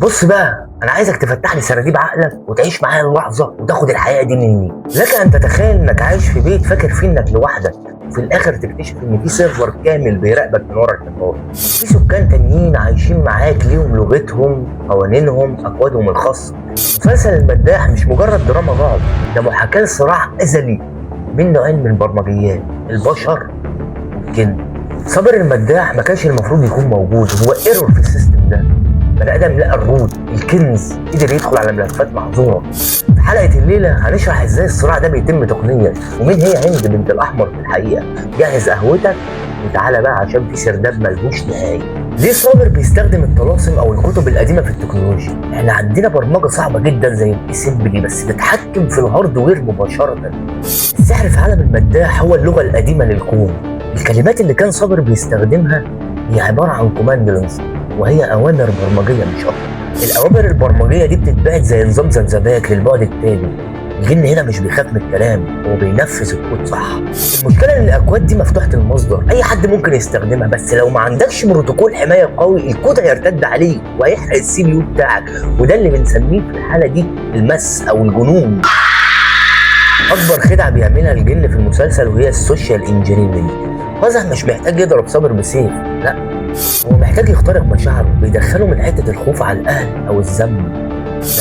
بص بقى، انا عايزك تفتح لي سراديب عقلك وتعيش معايا اللحظه وتاخد الحقيقه دي مني. لك ان تتخيل انك عايش في بيت فاكر فيه انك لوحدك، وفي الاخر تكتشف ان في سيرفر كامل بيراقبك من ورا الحيطان. في سكان تانيين عايشين معاك ليهم لغتهم، قوانينهم، اكوادهم الخاصه. مسلسل المداح مش مجرد دراما رعب، ده محاكاه لصراع ازلي بين نوعين من البرمجيات: البشر والجن. صابر المداح ما كانش المفروض يكون موجود، هو ايرور في السيستم ده. بني ادم لقى الروت الكنز، قدر يدخل على ملفات محظوره. في حلقه الليله هنشرح ازاي الصراع ده بيتم تقنيا، ومين هي هند بنت الاحمر في الحقيقه. جهز قهوتك وتعالى بقى عشان في سرداب ملهوش نهايه. ليه صابر بيستخدم الطلاسم او الكتب القديمه في التكنولوجيا؟ احنا عندنا برمجه صعبه جدا زي الاسمبلي بس بتتحكم في الهاردوير مباشره. السحر في عالم المداح هو اللغه القديمه للكون. الكلمات اللي كان صابر بيستخدمها هي عباره عن كوماندلز، وهي اوامر برمجيه مش اكتر. الاوامر البرمجيه دي بتتبعت زي نظام ذبذبات للبعد التالي. الجن هنا مش بيخاف من الكلام، هو بينفذ الكود صح. المشكله ان الاكواد دي مفتوحه المصدر، اي حد ممكن يستخدمها، بس لو ما عندكش بروتوكول حمايه قوي الكود هيرتد عليك وهيحرق السي بي يو بتاعك، وده اللي بنسميه في الحاله دي المس او الجنون. اكبر خدعه بيعملها الجن في المسلسل وهي السوشيال انجينيرنج. قزح مش محتاج يضرب صابر بسيف، لا، هو محتاج يخترق مشاعره، بيدخله من حته الخوف على الاهل او الذنب.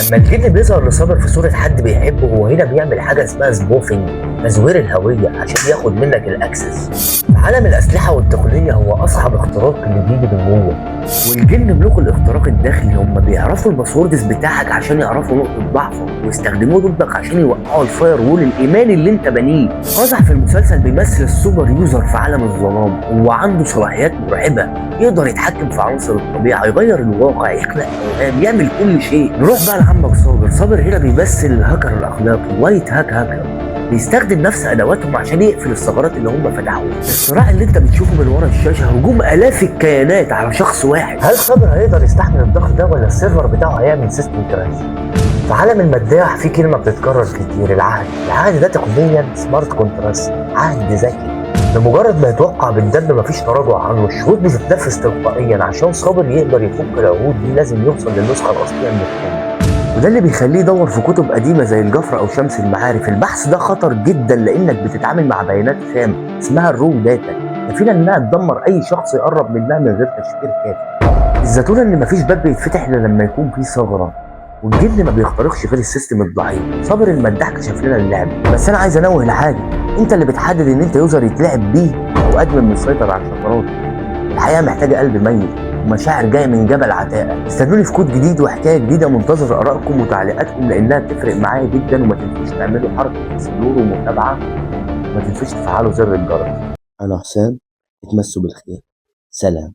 لما الجن بيظهر لصابر في صوره حد بيحبه، هو هنا بيعمل حاجه اسمها سبوفينج، تزوير الهويه عشان ياخد منك الاكسس. في عالم الاسلحه والتقنيه هو اصعب اختراق اللي بيجي من جوه، والجن ملوك الاختراق الداخلي. هم بيعرفوا الباسوردز بتاعك عشان يعرفوا نقطه ضعفك ويستخدموه ضدك عشان يوقعوا الفاير وول الايماني اللي انت بانيه. قزح في المسلسل بيمثل السوبر يوزر في عالم الظلام، هو عنده صلاحيات مرعبه، يقدر يتحكم في عناصر الطبيعه، يغير الواقع، يخلق اوهام، يعمل كل شيء. نروح بقى لعمك صابر. صابر هنا بيمثل الهاكر الاخلاقي، وايت هاكر، بيستخدم نفس ادواتهم عشان يقفل الثغرات اللي هم فتحوها. الصراع اللي انت بتشوفه من ورا الشاشه هجوم الاف الكيانات على شخص واحد. هل صابر هيقدر يستحمل الضغط ده ولا السيرفر بتاعه هيعمل سيستم كراش؟ في عالم المداح في كلمه بتتكرر كتير: العهد ده تقنيا سمارت كونتراست، عهد ذكي. بمجرد ما يتوقع بالدم مفيش تراجع عنه، الشروط بتتنفذ تلقائيا. عشان صابر يقدر يفك العهود دي لازم يوصل للنسخه الاصليه من الكود، وده اللي بيخليه يدور في كتب قديمه زي الجفر او شمس المعارف. البحث ده خطر جدا لانك بتتعامل مع بيانات خام اسمها الرو داتا، كفيله انها تدمر اي شخص يقرب منها من غير تشفير كافي. الزتونه ان مفيش باب بيتفتح الا لما يكون فيه ثغره، والجن ما بيخترقش غير السيستم الضعيف. صابر المداح كشف لنا اللعب، بس انا عايز انوه لحاجه: انت اللي بتحدد ان انت يوزر يتلعب بيه او اجمل من السيطره على الشفرات. الحقيقه محتاجه قلب ميت ومشاعر جايه من جبل عتاقه. استنوني في كود جديد وحكايه جديده، منتظر ارائكم وتعليقاتكم لانها بتفرق معايا جدا. وما تنسوش تعملوا حركه اكسبلور ومتابعه، وما تنسوش تفعلوا زر الجرس. انا حسام، اتمسوا بالخير، سلام.